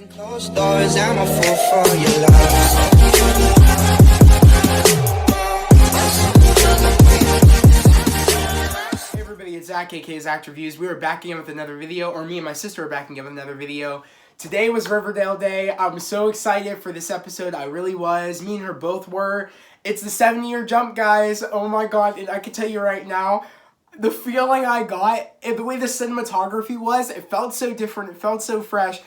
Closed doors, I'm a fool for your love. Hey everybody, it's Zach, aka Zach Reviews. We are back again with another video, or me and my sister are back again with another video. Today was Riverdale Day. I was so excited for this episode. I really was. Me and her both were. It's the 7-year jump, guys. Oh my god, and I can tell you right now, the feeling I got, and the way the cinematography was, it felt so different, it felt so fresh.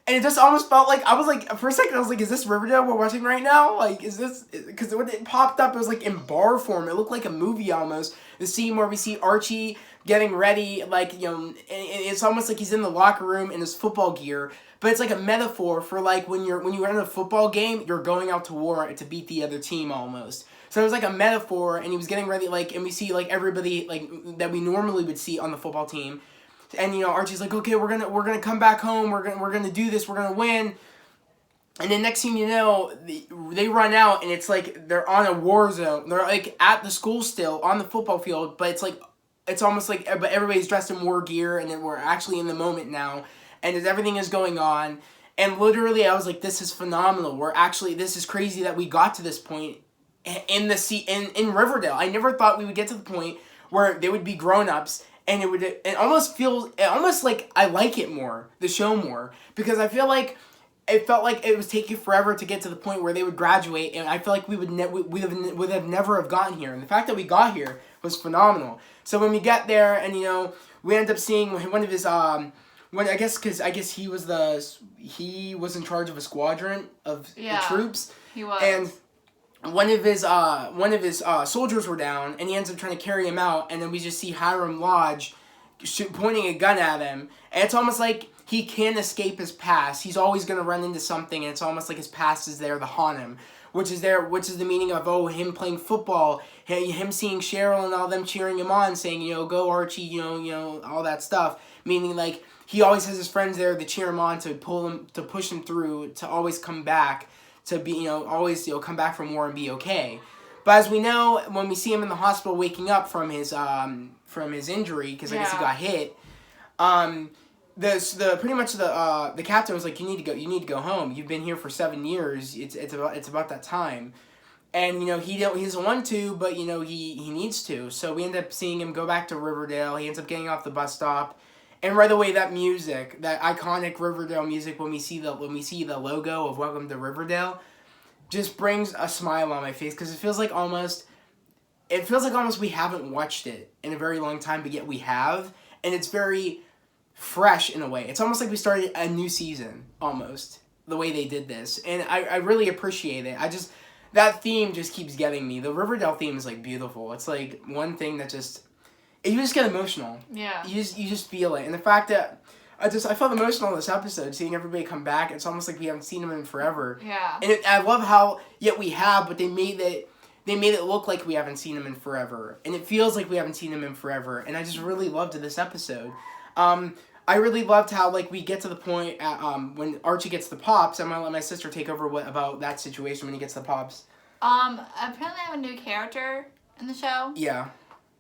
And it just almost felt like, I was like, for a second, I was like, is this Riverdale we're watching right now? Like, is this, because when it popped up, it was like in bar form. It looked like a movie almost. The scene where we see Archie getting ready, like, you know, and it's almost like he's in the locker room in his football gear. But it's like a metaphor for like when you're in a football game, you're going out to war to beat the other team almost. So it was like a metaphor, and he was getting ready, like, and we see like everybody like that we normally would see on the football team. And you know, Archie's like, okay, we're gonna come back home. We're gonna do this. We're gonna win. And then next thing you know, they run out, and it's like they're on a war zone. They're like at the school still on the football field, but it's like it's almost like but everybody's dressed in war gear, and then we're actually in the moment now, and everything is going on. And literally, I was like, this is phenomenal. This is crazy that we got to this point in Riverdale. I never thought we would get to the point where they would be grown-ups. And it almost like I like it more, the show more, because I feel like it felt like it was taking forever to get to the point where they would graduate, and I feel like we would have never have gotten here. And the fact that we got here was phenomenal. So when we get there, and you know, we end up seeing one of his I guess he was in charge of a squadron of the troops. He was. And one of his soldiers were down, and he ends up trying to carry him out, and then we just see Hiram Lodge pointing a gun at him, and it's almost like he can't escape his past. He's always going to run into something, and it's almost like his past is there to haunt him, which is the meaning of, him playing football, him seeing Cheryl and all them cheering him on, saying, you know, go Archie, you know, all that stuff, meaning like he always has his friends there to cheer him on, to push him through, to always come back, to be, you know, always, you know, come back from war and be okay. But as we know, when we see him in the hospital waking up from his injury, because I guess he got hit, the captain was like, you need to go home. You've been here for 7 years. It's about that time. And you know, he doesn't want to, but you know, he needs to. So we end up seeing him go back to Riverdale. He ends up getting off the bus stop. And right away, that music, that iconic Riverdale music, when we see the logo of Welcome to Riverdale, just brings a smile on my face, because it feels like almost we haven't watched it in a very long time, but yet we have, and it's very fresh in a way. It's almost like we started a new season, almost, the way they did this, and I really appreciate it. That theme just keeps getting me. The Riverdale theme is like beautiful. It's like one thing that you just get emotional. Yeah. You just feel it. And the fact that I felt emotional in this episode, seeing everybody come back. It's almost like we haven't seen them in forever. Yeah. And I love how, yet we have, but they made it look like we haven't seen them in forever. And it feels like we haven't seen them in forever. And I just really loved this episode. I really loved how, like, we get to the point at, when Archie gets the pops. I'm going to let my sister take over about that situation when he gets the pops. Apparently I have a new character in the show. Yeah.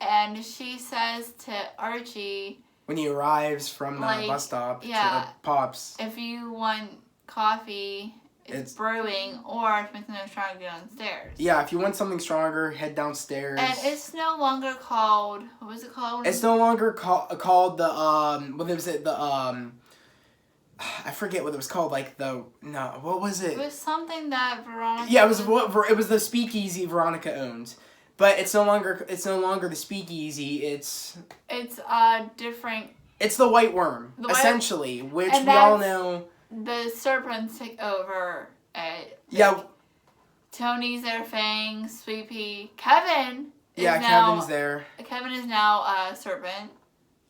And she says to Archie, when he arrives from the bus stop to the pops, if you want coffee, it's brewing, or if it's no stronger, go downstairs. Yeah, if you want something stronger, head downstairs. And it's no longer called, what was it called? It's no longer called the, what was it, the, I forget what it was called, like what was it? It was something that Veronica... Yeah, it was the speakeasy Veronica owned. But it's no longer the speakeasy. It's different. It's the White Worm, essentially, which we all know. The serpents take over. Tony's there, Fang, Sweet Pea, Kevin. Kevin's there. Kevin is now a serpent.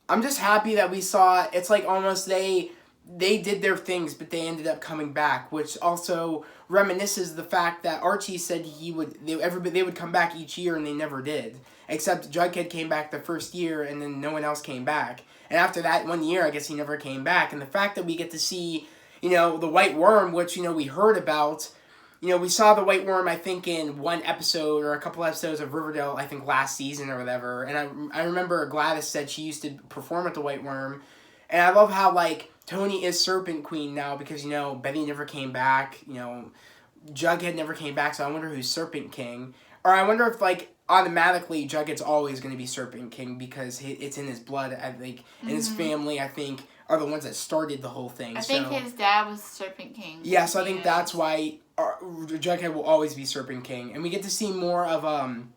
I'm just happy that we saw. It's like almost they did their things, but they ended up coming back, which also reminisces the fact that Archie said they would come back each year, and they never did. Except Jughead came back the first year, and then no one else came back. And after that 1 year, I guess he never came back. And the fact that we get to see, you know, the White Worm, which, you know, we heard about. You know, we saw the White Worm, I think, in one episode or a couple episodes of Riverdale, I think, last season or whatever. And I remember Gladys said she used to perform at the White Worm. And I love how, like, Tony is Serpent Queen now because, Betty never came back, Jughead never came back, so I wonder who's Serpent King. Or I wonder if, automatically Jughead's always going to be Serpent King because it's in his blood, I think, and his family, I think, are the ones that started the whole thing. I think his dad was Serpent King. Yeah, so I think that's why Jughead will always be Serpent King. And we get to see more of, I'm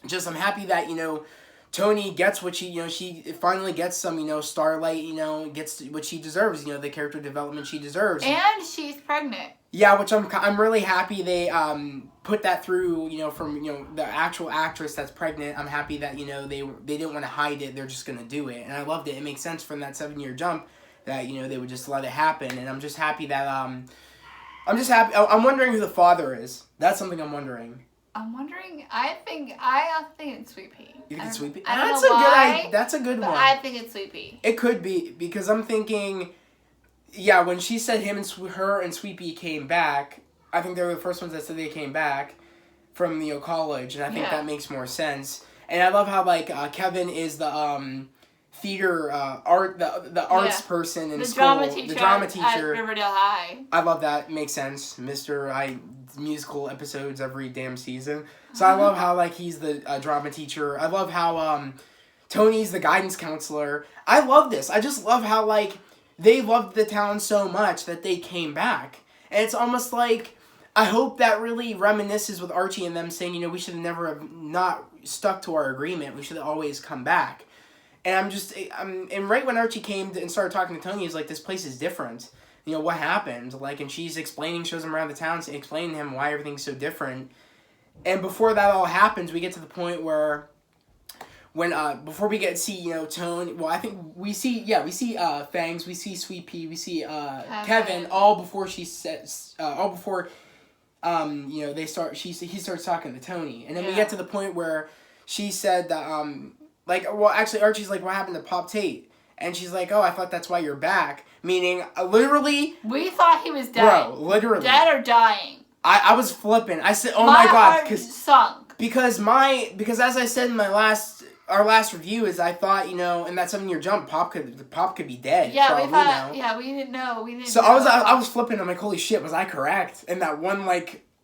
happy that, Tony gets what she finally gets some, Starlight, gets what she deserves, the character development she deserves. And she's pregnant. Yeah, which I'm really happy they put that through, from, the actual actress that's pregnant. I'm happy that, they didn't want to hide it. They're just going to do it. And I loved it. It makes sense from that 7-year jump that, they would just let it happen. And I'm just happy that, I'm wondering who the father is. That's something I'm wondering. I think it's Sweet Pea. You think it's Sweet Pea? I don't know why. That's a good one. I think it's Sweet Pea. It could be, because I'm thinking, yeah, when she said her and Sweet Pea came back, I think they were the first ones that said they came back from, college, and I think that makes more sense. And I love how, Kevin is the, theater, art, the arts person in school. The drama teacher. At Riverdale High. I love that. Makes sense. Musical episodes every damn season. So I love how, he's the drama teacher. I love how, Tony's the guidance counselor. I love this. I just love how, they loved the town so much that they came back. And it's almost like, I hope that really reminisces with Archie and them saying, we should never have not stuck to our agreement. We should have always come back. And and right when Archie came and started talking to Tony, he's like, this place is different. What happened? And she's shows him around the town, explaining to him why everything's so different. And before that all happens, we get to the point where, before we see, Tony, well, I think we see Fangs, we see Sweet Pea, we see, Kevin, all before she says, he starts talking to Tony. And then we get to the point where she said that, actually, Archie's like, what happened to Pop Tate? And she's like, oh, I thought that's why you're back. Meaning, literally... We thought he was dead. Bro, literally. Dead or dying. I was flipping. I said, oh my God. My heart sunk. Because as I said in our last review is I thought, in that 7-year jump, Pop could be dead. Yeah, we thought, we didn't know. So I was flipping. I'm like, holy shit, was I correct? And that one,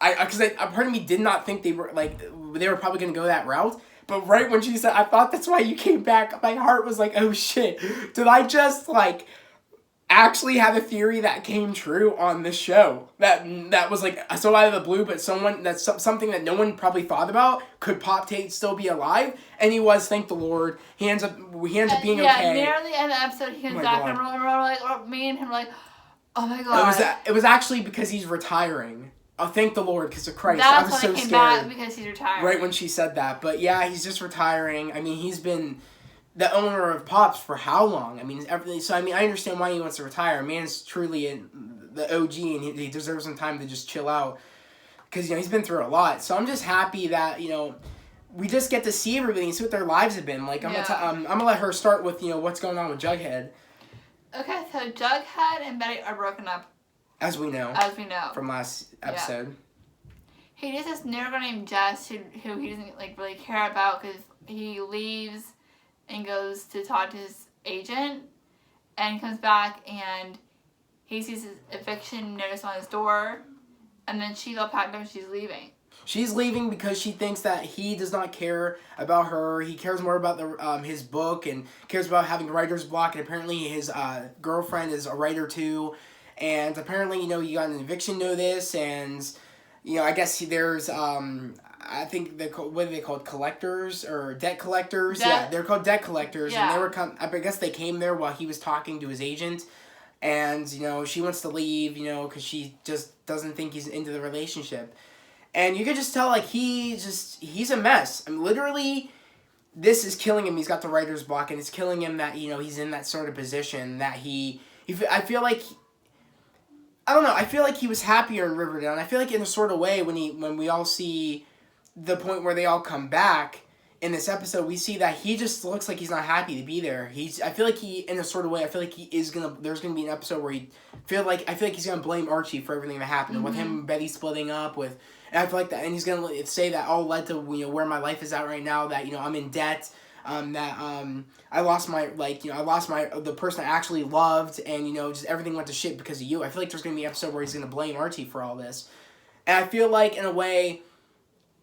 because part of me did not think they were probably going to go that route. But right when she said, I thought that's why you came back, my heart was like, oh shit. Did I just, actually have a theory that came true on this show? That was, so out of the blue, but that's something that no one probably thought about. Could Pop Tate still be alive? And he was, thank the Lord. He ends up being okay. Yeah, near the end of the episode, he comes back, and me and him were like, oh my God. It was actually because he's retiring. Oh, thank the Lord, because of Christ. I was so scared. Back because he's retiring. Right when she said that. But yeah, he's just retiring. I mean, he's been the owner of Pops for how long? I mean, everything. So, I understand why he wants to retire. Man's truly the OG, and he deserves some time to just chill out. Because, he's been through a lot. So, I'm just happy that, we just get to see everybody and see what their lives have been. I'm going to let her start with, what's going on with Jughead. Okay, so Jughead and Betty are broken up. As we know. From last episode. Yeah. He just this nerd girl named Jess who he doesn't really care about because he leaves and goes to talk to his agent and comes back and he sees his eviction notice on his door and then she's all packed up and she's leaving. She's leaving because she thinks that he does not care about her. He cares more about his book and cares about having writer's block, and apparently his girlfriend is a writer too. And apparently, he got an eviction notice, and, I guess there's, I think what are they called? Collectors or debt collectors? Yeah, they're called debt collectors, and they were I guess they came there while he was talking to his agent, and, she wants to leave, because she just doesn't think he's into the relationship. And you could just tell, he's a mess. I mean, literally, this is killing him. He's got the writer's block, and it's killing him that, he's in that sort of position that I feel like... I don't know. I feel like he was happier in Riverdale, and I feel like in a sort of way when we all see the point where they all come back in this episode, we see that he just looks like he's not happy to be there. I feel like in a sort of way, I feel like there's gonna be an episode where I feel like he's gonna blame Archie for everything that happened with him and Betty splitting up with, and I feel like that, and he's gonna say that all led to where my life is at right now. That I'm in debt. I lost the person I actually loved, and just everything went to shit because of you. I feel like there's gonna be an episode where he's gonna blame Archie for all this, and I feel like in a way,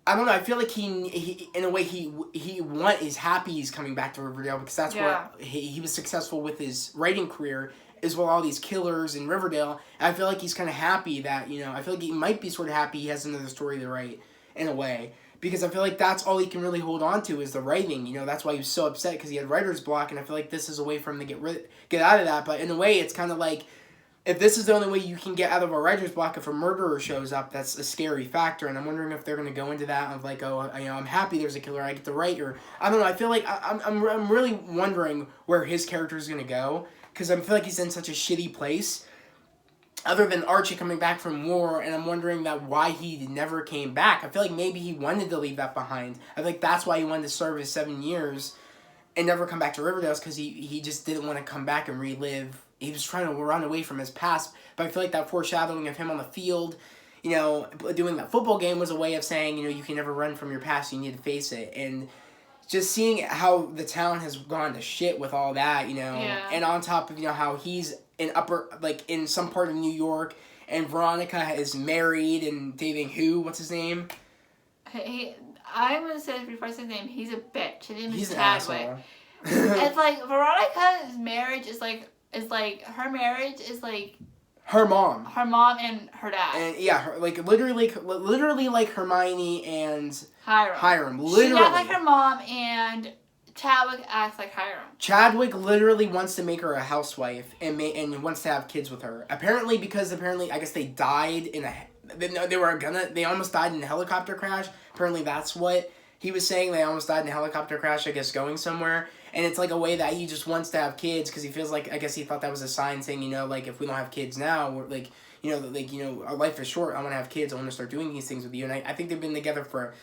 I don't know. I feel like he in a way he's happy he's coming back to Riverdale because that's where he was successful with his writing career, is with all these killers in Riverdale. And I feel like he's kind of happy that I feel like he might be sort of happy he has another story to write in a way. Because I feel like that's all he can really hold on to is the writing. That's why he was so upset, because he had writer's block, and I feel like this is a way for him to get out of that. But in a way, it's kind of like, if this is the only way you can get out of a writer's block, if a murderer shows up, that's a scary factor. And I'm wondering if they're going to go into that of like, I'm happy there's a killer, I get to write, or I don't know. I feel like I'm really wondering where his character is going to go, because I feel like he's in such a shitty place. Other than Archie coming back from war, and I'm wondering why he never came back. I feel like maybe he wanted to leave that behind. I feel like that's why he wanted to serve his 7 years and never come back to Riverdale, because he just didn't want to come back and relive. He was trying to run away from his past, but I feel like that foreshadowing of him on the field, doing that football game was a way of saying, you can never run from your past, you need to face it. And just seeing how the town has gone to shit with all that, and on top of, how he's in some part of New York, and Veronica is married and dating what's his name? I'm gonna say this before I say his name, he's a bitch. His name is He's an Chadwick. asshole. It's like, Veronica's marriage is like, her marriage is like her mom and her dad. And literally like Hermione and Hiram. Literally. She acts like her mom, and Chadwick acts like Hiram. Chadwick literally wants to make her a housewife and wants to have kids with her. Apparently, I guess they died in they almost died in a helicopter crash. Apparently, that's what he was saying. They almost died in a helicopter crash, I guess, going somewhere. And it's like a way that he just wants to have kids, because he feels like, I guess he thought that was a sign saying, like, if we don't have kids now, we're our life is short. I want to have kids. I want to start doing these things with you. And I think they've been together for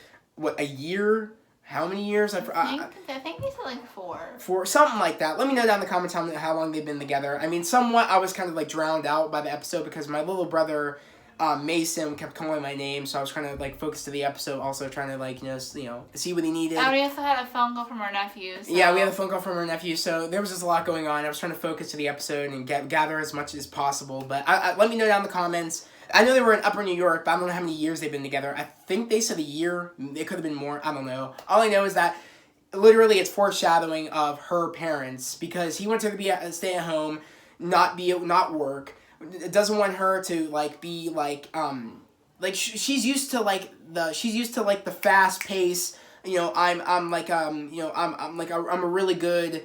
a year. How many years? I think they said like 4. 4, something like that. Let me know down in the comments how long they've been together. I mean, somewhat I was kind of like drowned out by the episode, because my little brother Mason kept calling my name, so I was trying to like focus to the episode, also trying to see what he needed. And we also had a phone call from our nephew. So. Yeah, we had a phone call from our nephew, so there was just a lot going on. I was trying to focus to the episode and gather as much as possible. But let me know down in the comments. I know they were in Upper New York, but I don't know how many years they've been together. I think they said a year. It could have been more. I don't know. All I know is that literally it's foreshadowing of her parents, because he wants her to stay at home, not work. It doesn't want her to be she's used to the fast pace. I'm a really good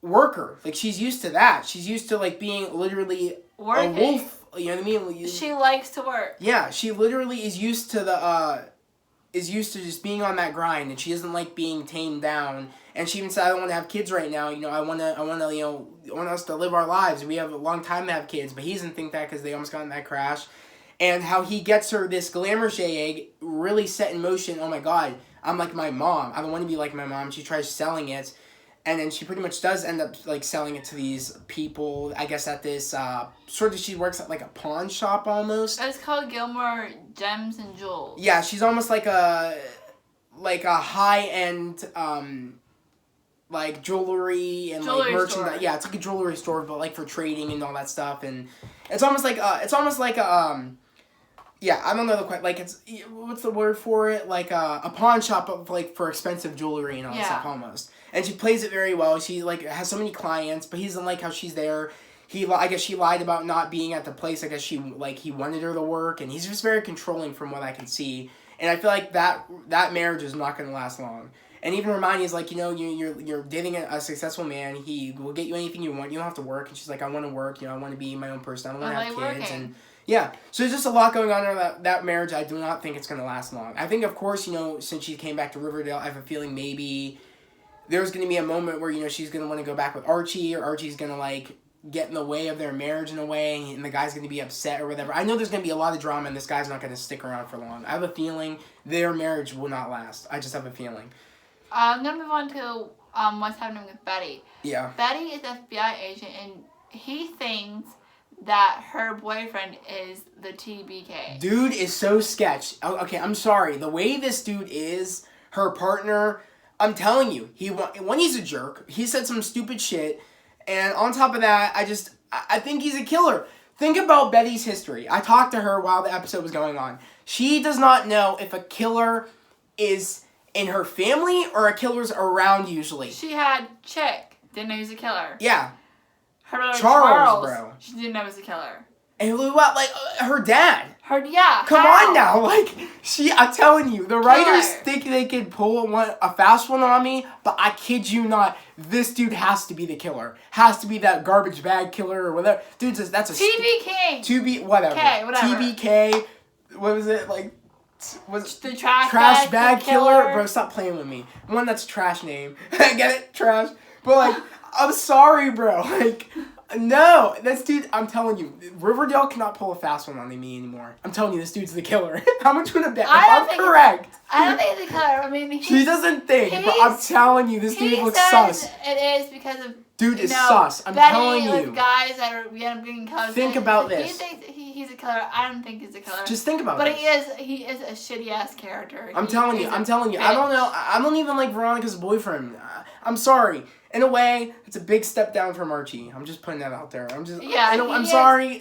worker. She's used to that. She's used to being literally working. A wolf. You know what I mean? She likes to work. Yeah, she literally is used to just being on that grind, and she doesn't like being tamed down. And she even said, I don't want to have kids right now. I want us to live our lives. We have a long time to have kids, but he doesn't think that, because they almost got in that crash. And how he gets her this glamour egg really set in motion. Oh my God, I'm like my mom. I don't want to be like my mom. She tries selling it, and then she pretty much does end up selling it to these people. I guess at this she works at a pawn shop almost. It's called Gilmore Gems and Jewels. Yeah, she's almost like a high end jewelry and merchandise. Store. Yeah, it's like a jewelry store, but for trading and all that stuff. And it's almost like yeah, I don't know it's what's the word for it? A pawn shop, but for expensive jewelry and all that stuff almost. And she plays it very well. She has so many clients, but he doesn't like how she's there. I guess she lied about not being at the place. I guess he wanted her to work, and he's just very controlling from what I can see. And I feel like that marriage is not going to last long. And even Hermione's you're dating a successful man. He will get you anything you want. You don't have to work. And she's like, I want to work. I want to be my own person. I don't want to have kids. Working. And yeah, so there's just a lot going on in that marriage. I do not think it's going to last long. I think, of course, since she came back to Riverdale, I have a feeling maybe there's going to be a moment where, she's going to want to go back with Archie, or Archie's going to, get in the way of their marriage in a way, and the guy's going to be upset or whatever. I know there's going to be a lot of drama, and this guy's not going to stick around for long. I have a feeling their marriage will not last. I just have a feeling. I'm going to move on to what's happening with Betty. Yeah. Betty is an FBI agent, and he thinks that her boyfriend is the TBK. Dude is so sketch. Okay, I'm sorry. The way this dude is, her partner, I'm telling you, when he's a jerk, he said some stupid shit, and on top of that, I think he's a killer. Think about Betty's history. I talked to her while the episode was going on. She does not know if a killer is in her family or a killer's around usually. She had Chick. Didn't know he was a killer. Yeah. Her brother Charles, bro. She didn't know he was a killer. And what, like, her dad. Come how? on now, like, I'm telling you, the writers think they could pull a fast one on me, but I kid you not, this dude has to be the killer. Has to be that garbage bag killer or whatever. Dude, that's a... TBK. Whatever. Okay, whatever. TBK, what was it, like... Was the trash bag killer? Bro, stop playing with me. One that's a trash name. Get it? Trash. But, like, I'm sorry, bro. Like... No, this dude, I'm telling you, Riverdale cannot pull a fast one on me anymore. I'm telling you, this dude's the killer. How much would I bet? If I'm correct. I don't think he's the killer. I mean, she doesn't think, but I'm telling you, this dude looks sus. It is because of dude is sus. I'm telling you. With guys that are being cousins. Think about this. He thinks he's a killer. I don't think he's a killer. Just think about this. But he is a shitty ass character. I'm telling you. I don't know. I don't even like Veronica's boyfriend. I'm sorry. In a way, it's a big step down from Archie. I'm just putting that out there. I'm sorry.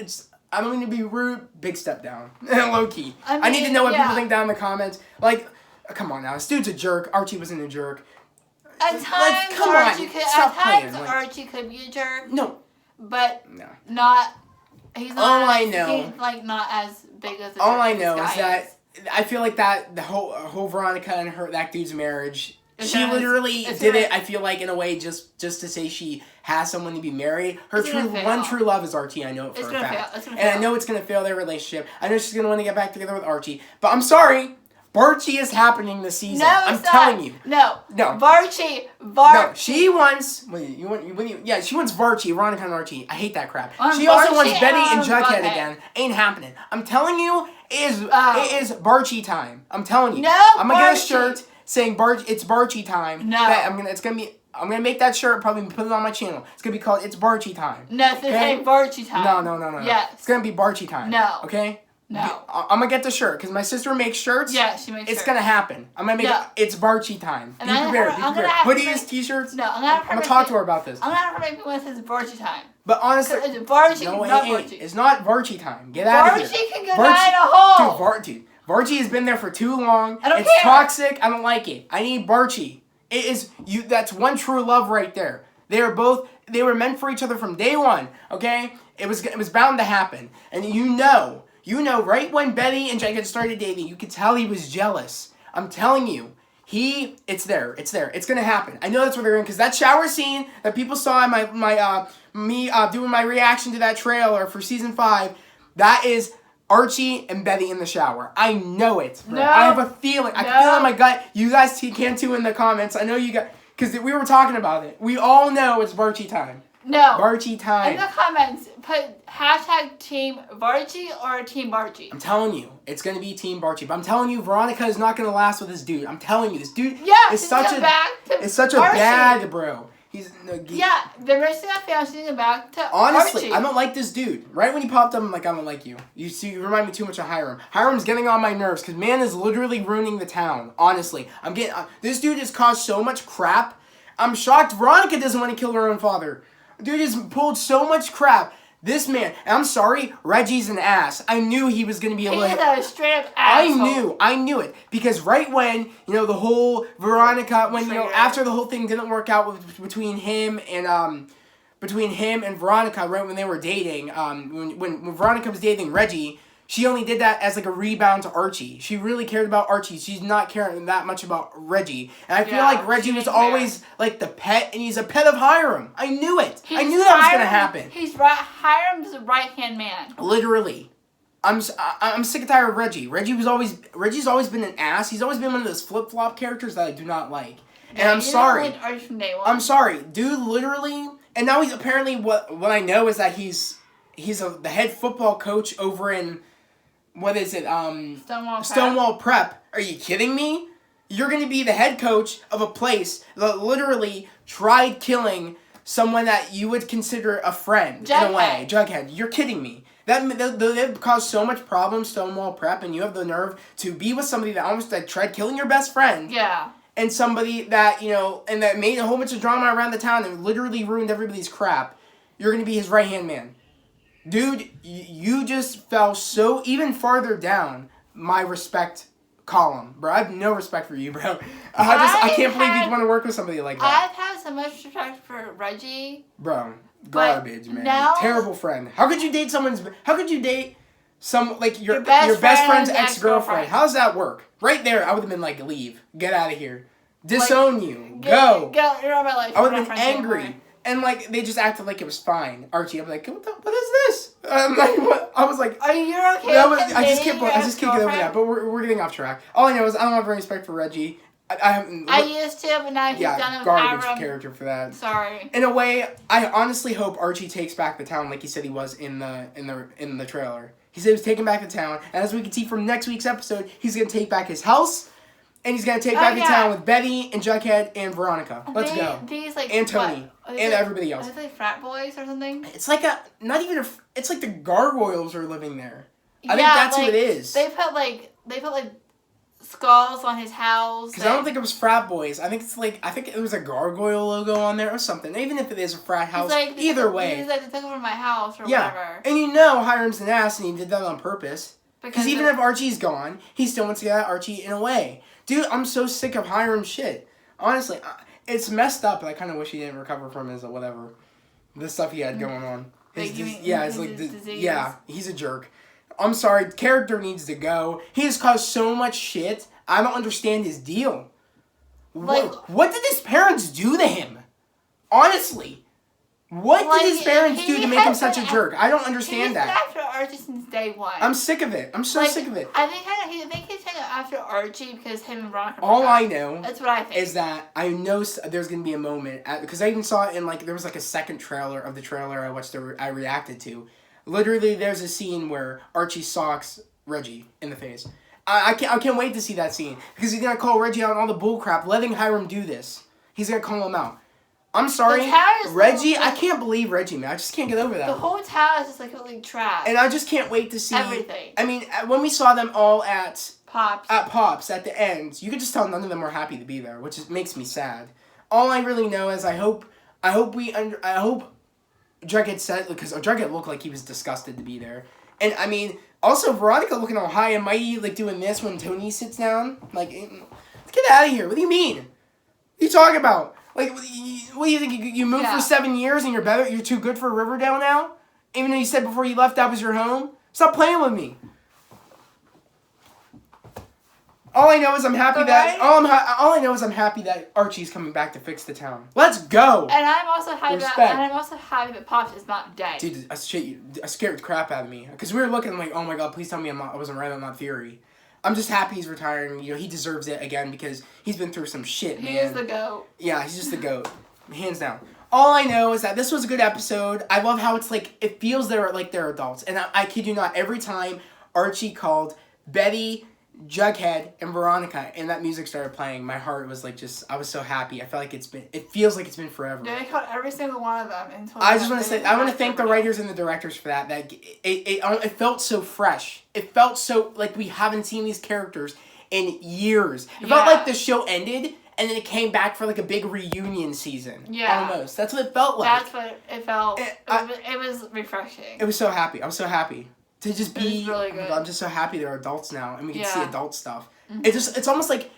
I don't mean to be rude. Big step down. Low key. I need to know what people think down in the comments. Like, come on now. This dude's a jerk. Archie wasn't a jerk. At times, Archie could be a jerk. No. But not. He's not. All I know. He's like not as big as. All I know is that I feel like that the whole Veronica and that dude's marriage. She literally did it, I feel like, in a way, just to say she has someone to be married. Her one true love is Archie, I know it for a fact. And I know it's going to fail their relationship. I know she's going to want to get back together with Archie. But I'm sorry, Barchie is happening this season. No, I'm telling you. No. Barchie. No, she wants... she wants Barchie, Veronica and Archie. I hate that crap. She also wants Betty and Jughead again. Ain't happening. I'm telling you, it is Barchie time. I'm telling you. No, I'm going to get a shirt... saying it's Barchie time. No. I'm gonna make that shirt, probably put it on my channel. It's gonna be called It's Barchie Time. No, it's okay? Barchie Time. No. Yes. It's gonna be Barchie Time. No. Okay? No. I'm gonna get the shirt because my sister makes shirts. Yeah, she makes shirts. It's gonna happen. I'm gonna make It's Barchie Time. And be prepared. Hoodies, t-shirts. No, I'm gonna talk to her about this. I'm gonna have her make me one that says Barchie Time. But honestly, it's Barchie, no, not it ain't. Barchie. It's not Barchie Time. Get out of here. Barchie can go down in a hole. Dude, Barchie has been there for too long. I don't It's care. toxic. I don't like it. I need Barchie. It is you. That's one true love right there. They were meant for each other from day one. Okay, it was bound to happen. And you know, right when Betty and Jughead started dating, you could tell he was jealous. I'm telling you, it's there. It's gonna happen. I know that's what they're in because that shower scene that people saw in me doing my reaction to that trailer for season 5, that is Archie and Betty in the shower. I know it. Bro. No. I have a feeling. I can feel it in my gut. You guys can too in the comments. I know you got because we were talking about it. We all know it's Barchie time. No. Barchie time. In the comments, put hashtag Team Barchie or Team Barchie. I'm telling you, it's gonna be Team Barchie. But I'm telling you, Veronica is not gonna last with this dude. I'm telling you, this dude is such a bad bro. They're missing that family. She's going back to honestly, Archie. I don't like this dude. Right when he popped up, I'm like, I don't like you. You remind me too much of Hiram. Hiram's getting on my nerves because man is literally ruining the town. Honestly, this dude has caused so much crap. I'm shocked Veronica doesn't want to kill her own father. Dude has pulled so much crap. This man, and I'm sorry, Reggie's an ass. I knew he was going to be able to... He is a straight up asshole. I knew it. Because right when, the whole Veronica, after the whole thing didn't work out between him and Veronica, right when they were dating, when Veronica was dating Reggie, she only did that as like a rebound to Archie. She really cared about Archie. She's not caring that much about Reggie. And I feel like Reggie was always like the pet, and he's a pet of Hiram. I knew it. I knew that was gonna happen. He's Hiram's right-hand man. Literally. I'm sick and tired of Reggie. Reggie's always been an ass. He's always been one of those flip-flop characters that I do not like. And I'm sorry. Archie from day one. I'm sorry. Dude, literally, and now he's apparently what I know is that he's the head football coach over in what is it? Stonewall Prep. Are you kidding me? You're going to be the head coach of a place that literally tried killing someone that you would consider a friend in a way. Jughead. You're kidding me. They've caused so much problems, Stonewall Prep, and you have the nerve to be with somebody that almost tried killing your best friend. Yeah. and somebody that, and that made a whole bunch of drama around the town and literally ruined everybody's crap, you're going to be his right-hand man. Dude, you just fell so even farther down my respect column, bro. I have no respect for you, bro. I can't believe you'd want to work with somebody like that. I've had so much respect for Reggie. Bro, garbage, man. Now, terrible friend. How could you date your best friend's ex-girlfriend? How does that work? Right there, I would have been like, leave. Get out of here. Disown you. Go. You're out of my life. I would have been angry. Anymore. And, like, they just acted like it was fine. Archie, I'm like, what is this? I'm like, what? I was like... Are you okay I just can't get over that. But we're getting off track. All I know is I don't have any respect for Reggie. I used to, but now he's done it with garbage Aaron. Character for that. Sorry. In a way, I honestly hope Archie takes back the town like he said he was in the trailer. He said he was taking back the town. And as we can see from next week's episode, he's going to take back his house... And he's going to take back the town with Betty and Jughead and Veronica. Let's go. And Tony. And everybody else. Are they frat boys or something? It's like it's like the gargoyles are living there. I think that's who it is. They put like skulls on his house. Because I don't think it was frat boys. I think it was a gargoyle logo on there or something. Even if it is a frat house, either way. He's like, they took it from my house or whatever. And Hiram's an ass and he did that on purpose. Because even if Archie's gone, he still wants to get at Archie in a way. Dude, I'm so sick of Hiram's shit. Honestly, it's messed up, and I kind of wish he didn't recover from his whatever, the stuff he had going on. He's a jerk. I'm sorry, character needs to go. He has caused so much shit. I don't understand his deal. What did his parents do to him? Honestly. What did his parents do to make him such a jerk? I don't understand that. He's been after Archie since day one. I'm sick of it. I'm so sick of it. I think he's been after Archie because him and Veronica. All I know, that's what I think, is that I know there's gonna be a moment because I even saw it in there was a second trailer of the trailer I watched. I reacted to. Literally, there's a scene where Archie socks Reggie in the face. I can't wait to see that scene because he's gonna call Reggie out on all the bullcrap, letting Hiram do this. He's gonna call him out. I'm sorry, Reggie. I can't believe Reggie, man. I just can't get over that. The whole town is just like trash. And I just can't wait to see everything. I mean, when we saw them all at Pops at the end, you could just tell none of them were happy to be there, which makes me sad. All I really know is I hope Jughead said, because Jughead looked like he was disgusted to be there, and I mean also Veronica looking all high and mighty doing this when Tony sits down get out of here. What do you mean? What are you talking about? What do you think? You moved for 7 years and you're better? You're too good for Riverdale now? Even though you said before you left that was your home? Stop playing with me. All I know is I'm happy that Archie's coming back to fix the town. Let's go. And I'm also happy that Pops is not dead. Dude, that scared the crap out of me because we were looking like, oh my god, please tell me I wasn't right on that theory. I'm just happy he's retiring. He deserves it again because he's been through some shit, man. He is the GOAT. Yeah, he's just the GOAT. Hands down. All I know is that this was a good episode. I love how it's it feels they're adults. And I kid you not, every time Archie called Betty, Jughead, and Veronica and that music started playing, my heart was I was so happy. I felt like it feels like it's been forever. Yeah, they called every single one of them. I just want to say, I want to thank the writers and the directors for that. It felt so fresh. It felt so like we haven't seen these characters in years. It felt like the show ended and then it came back for a big reunion season. Yeah. Almost. That's what it felt like. That's what it felt. It was refreshing. It was so happy. I was so happy. To just be, really good. I'm just so happy they're adults now, and we can see adult stuff. Mm-hmm. It's almost like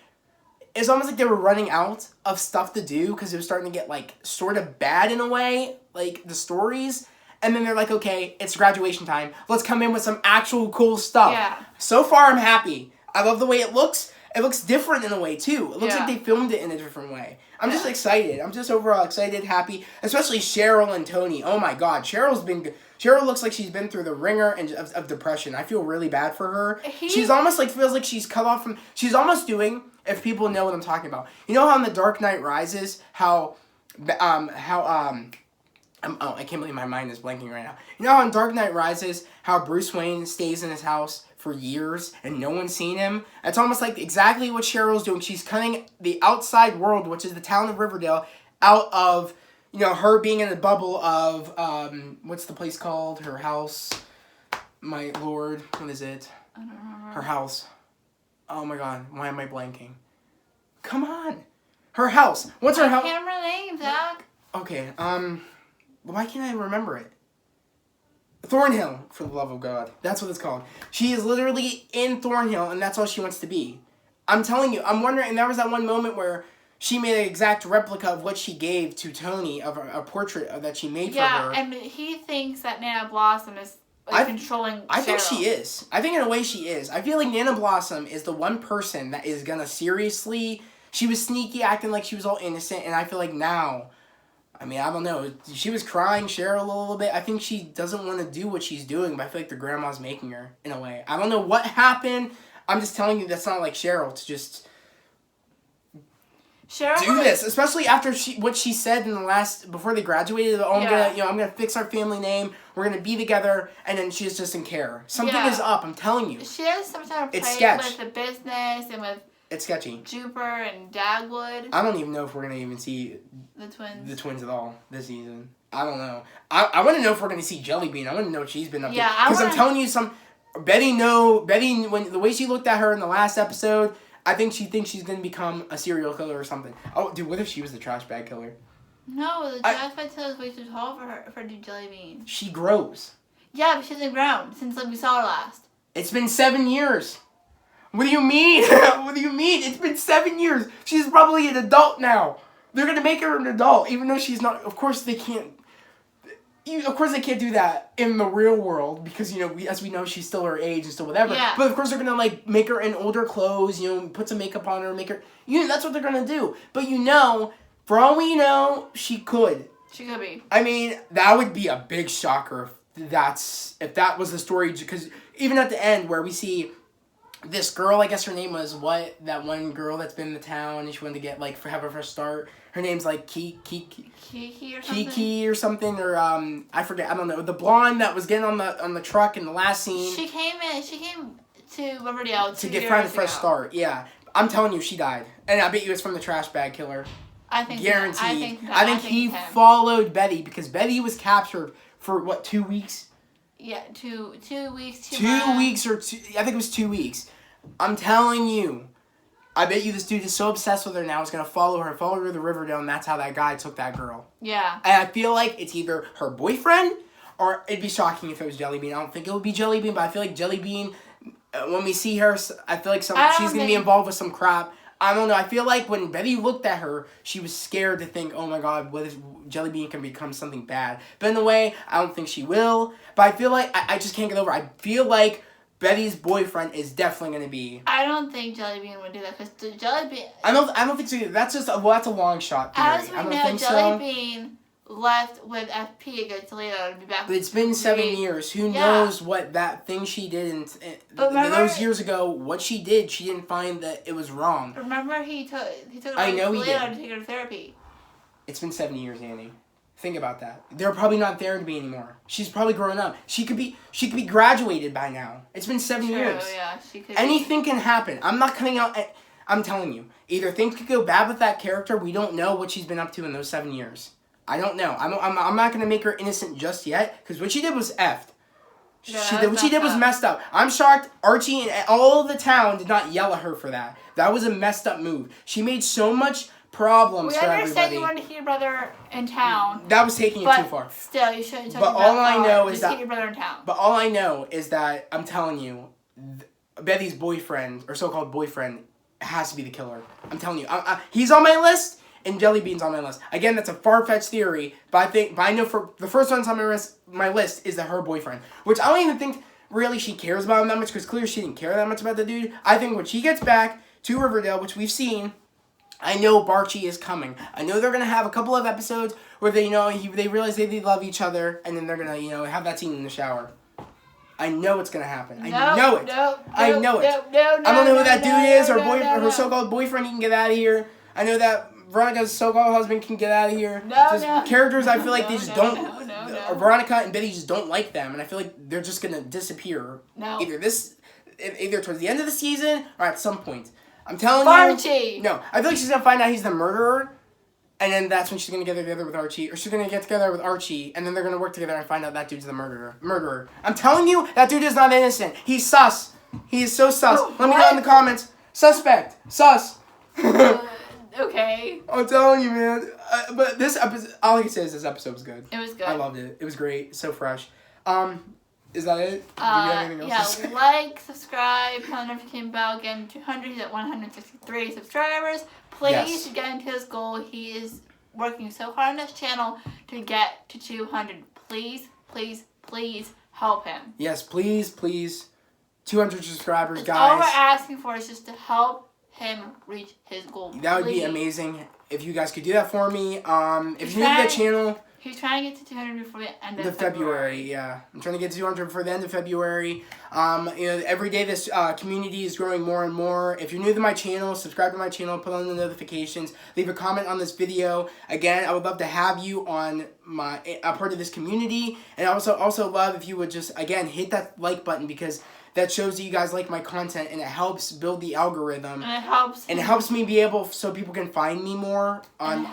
they were running out of stuff to do because it was starting to get sort of bad in a way, the stories. And then they're like, okay, it's graduation time. Let's come in with some actual cool stuff. Yeah. So far, I'm happy. I love the way it looks. It looks different in a way too. It looks like they filmed it in a different way. I'm just excited. I'm just overall excited, happy, especially Cheryl and Tony. Oh my God, Cheryl looks like she's been through the ringer of depression. I feel really bad for her. She's almost feels like she's cut off from. She's almost doing. If people know what I'm talking about, you know how in The Dark Knight Rises, I can't believe my mind is blanking right now. You know how in Dark Knight Rises, how Bruce Wayne stays in his house for years and no one's seen him? It's almost like exactly what Cheryl's doing. She's cutting the outside world, which is the town of Riverdale, out of, her being in a bubble of, what's the place called? Her house. My lord. What is it? I don't remember. Her house. Oh my god. Why am I blanking? Come on. Her house. What's her house? I can't remember the name, Zach. Okay, why can't I remember it? Thornhill, for the love of God. That's what it's called. She is literally in Thornhill, and that's all she wants to be. I'm telling you, I'm wondering, and there was that one moment where she made an exact replica of what she gave to Tony, of a portrait that she made for her. Yeah, and he thinks that Nana Blossom is controlling Cheryl. I think she is. I think in a way she is. I feel like Nana Blossom is the one person that is gonna seriously... She was sneaky, acting like she was all innocent, and I feel like now... I mean, I don't know. She was crying Cheryl a little bit. I think she doesn't want to do what she's doing, but I feel like the grandma's making her, in a way. I don't know what happened. I'm just telling you that's not like Cheryl to just do this. Especially after what she said in the last, before they graduated. Oh, I'm gonna fix our family name. We're gonna be together. And then she just doesn't care. Something is up, I'm telling you. She has some sort of play with the business and with... It's sketchy. Jupiter and Dagwood. I don't even know if we're going to even see the twins at all this season. I don't know. I want to know if we're going to see Jellybean. I want to know what she's been up to. Yeah, because I'm telling you, Betty, when the way she looked at her in the last episode, I think she thinks she's going to become a serial killer or something. Oh, dude, what if she was the trash bag killer? No, the trash bag killer is way too tall for her to do Jellybean. She grows. Yeah, but she hasn't grown since we saw her last. It's been 7 years. What do you mean? What do you mean? It's been 7 years. She's probably an adult now. They're going to make her an adult, even though she's not. Of course they can't. Of course they can't do that in the real world because, as we know, she's still her age and still whatever. Yeah. But of course they're going to, make her in older clothes, put some makeup on her, make her. That's what they're going to do. But for all we know, she could. She could be. I mean, that would be a big shocker if that was the story. Because even at the end where we see this girl, I guess her name was that one girl that's been in the town and she wanted to get have her first start. Her name's like Kiki or something, or I forget. I don't know. The blonde that was getting on the truck in the last scene. She came to Riverdale to get her first start. Yeah, I'm telling you, she died, and I bet you it's from the trash bag killer. I think guaranteed. I think he followed Betty because Betty was captured for 2 weeks. Yeah, 2 weeks. 2 weeks I think it was 2 weeks. I'm telling you. I bet you this dude is so obsessed with her now, he's going to follow her to Riverdale, and that's how that guy took that girl. Yeah. And I feel like it's either her boyfriend, or it'd be shocking if it was Jellybean. I don't think it would be Jellybean, but I feel like Jellybean, when we see her, I feel like she's going to be involved with some crap. I don't know. I feel like when Betty looked at her, she was scared to think, oh my god, what if Jellybean can become something bad? But in a way, I don't think she will. But I feel like, I just can't get over it. I feel like Betty's boyfriend is definitely going to be... I don't think Jellybean would do that, because Jellybean... I don't think so either. That's just... that's a long shot theory. As we know, Jellybean left with FP against Toledo to be back. But it's been 7 years. Who knows what that thing she did those years ago, what she did, she didn't find that it was wrong. Remember he took I know he did. To take her to therapy. It's been 7 years, Annie. Think about that. They're probably not there to be anymore. She's probably grown up. She could be graduated by now. It's been 7 years. Yeah, she could. Anything can happen. I'm not coming out. I'm telling you, either things could go bad with that character. We don't know what she's been up to in those 7 years. I don't know. I'm not gonna make her innocent just yet because what she did was effed. What she did was messed up. I'm shocked Archie and all the town did not yell at her for that. That was a messed up move. She made so much problems for everybody. We understand you want to keep your brother in town. That was taking it too far. Still, you shouldn't. But all I know is that keep your brother in town. But all I know is that I'm telling you, Betty's boyfriend or so-called boyfriend has to be the killer. I'm telling you, he's on my list. And Jellybean's on my list. Again, that's a far-fetched theory, but I know for the first one's on my list is her boyfriend, which I don't even think really she cares about him that much because clearly she didn't care that much about the dude. I think when she gets back to Riverdale, which we've seen, I know Barchi is coming. I know they're gonna have a couple of episodes where they realize they love each other, and then they're gonna have that scene in the shower. I know it's gonna happen. I know it. I know it. I don't know who that dude is or her so-called boyfriend. He can get out of here. I know that Veronica's so-called husband can get out of here. Characters I feel like they just don't... Veronica and Betty just don't like them, and I feel like they're just going to disappear. No. Either towards the end of the season or at some point. I'm telling you... No. I feel like she's going to find out he's the murderer, and then that's when she's going to get together with Archie. Or she's going to get together with Archie, and then they're going to work together and find out that dude's the murderer. I'm telling you, that dude is not innocent. He's sus. He is so sus. Let me know in the comments. Suspect. Sus. Okay. I'm telling you, man. But this episode, all I can say is this episode was good. It was good. I loved it. It was great. So fresh. Is that it? Do you have anything else to say? Like, subscribe, turn the notification bell, get him 200. He's at 163 subscribers. Please get into his goal. He is working so hard on this channel to get to 200. Please, please, please help him. Yes, please, please. 200 subscribers, guys. All we're asking for is just to help him reach his goal. That would be amazing if you guys could do that for me. If you're new to the channel... He's trying to get to 200 before the end of February. Yeah. I'm trying to get to 200 before the end of February. Every day this community is growing more and more. If you're new to my channel, subscribe to my channel, put on the notifications, leave a comment on this video. Again, I would love to have you on a part of this community. And I also love if you would just, again, hit that like button because that shows that you guys like my content and it helps build the algorithm. And it helps me be able so people can find me more and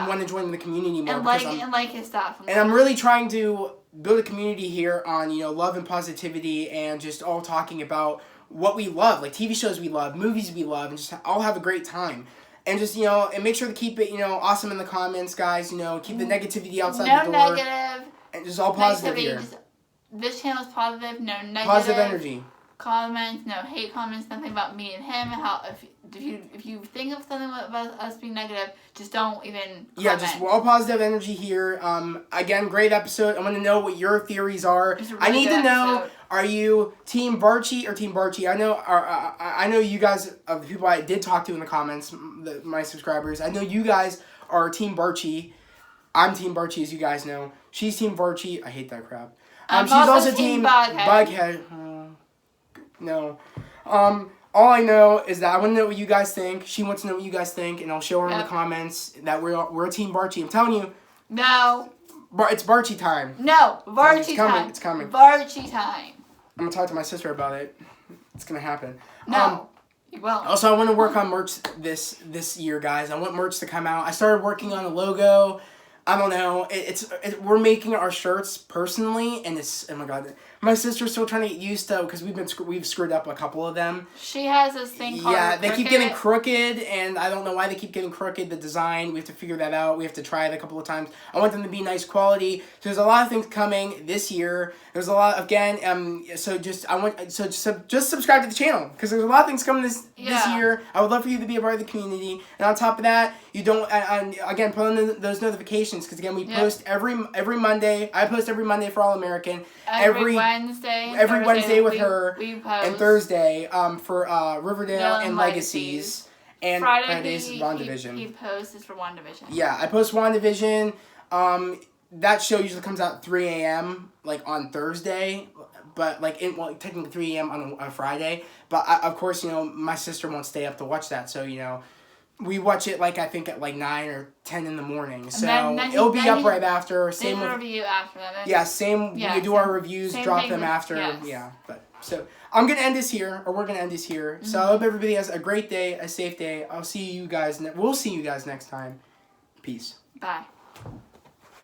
want to join the community more. And like his stuff. And I'm really trying to build a community here on, love and positivity and just all talking about what we love, like TV shows we love, movies we love, and just all have a great time. And just, and make sure to keep it, awesome in the comments, guys, keep the negativity outside the door. No negative. And just all positive here. This channel is positive, no negative. Positive energy. Comments, no hate comments, nothing about me and him. If you think of something about us being negative, just don't even comment. Yeah, just all positive energy here. Again, great episode. I want to know what your theories are. I need to know, are you Team Barchi or Team Barchi? I know you guys, the people I did talk to in the comments, my subscribers, I know you guys are Team Barchi. I'm Team Barchi, as you guys know. She's Team Barchi. I hate that crap. She's also Team Bughead. No. All I know is that I want to know what you guys think. She wants to know what you guys think, and I'll show her in the comments that we're Team Barchi. I'm telling you. No. It's Barchi time. No. Barchi time. It's coming. Barchi time. I'm going to talk to my sister about it. It's going to happen. No. You won't. Also, I want to work on merch this year, guys. I want merch to come out. I started working on a logo. I don't know. We're making our shirts personally, and oh my god, my sister's still trying to get used to because we've screwed up a couple of them. She has this thing called they keep getting crooked, and I don't know why they keep getting crooked. The design, we have to figure that out. We have to try it a couple of times. I want them to be nice quality. So there's a lot of things coming this year. There's a lot so just subscribe to the channel because there's a lot of things coming this year. I would love for you to be a part of the community, and on top of that, you don't again put on those notifications because again we post every Monday. I post every Monday for All American. Every Wednesday with her, we post. And Thursday for Riverdale and Legacies. And Friday's WandaVision. He posts for WandaVision. Yeah, I post WandaVision. That show usually comes out 3 a.m. like on Thursday, but technically 3 a.m. on a Friday. But of course, my sister won't stay up to watch that, so we watch it I think at 9 or 10 in the morning. So it'll be up right after. Same with review after that. Yeah, same. Yeah, we do our reviews, drop them after. Yes. Yeah, but so I'm gonna end this here, or we're gonna end this here. Mm-hmm. So I hope everybody has a great day, a safe day. We'll see you guys next time. Peace. Bye.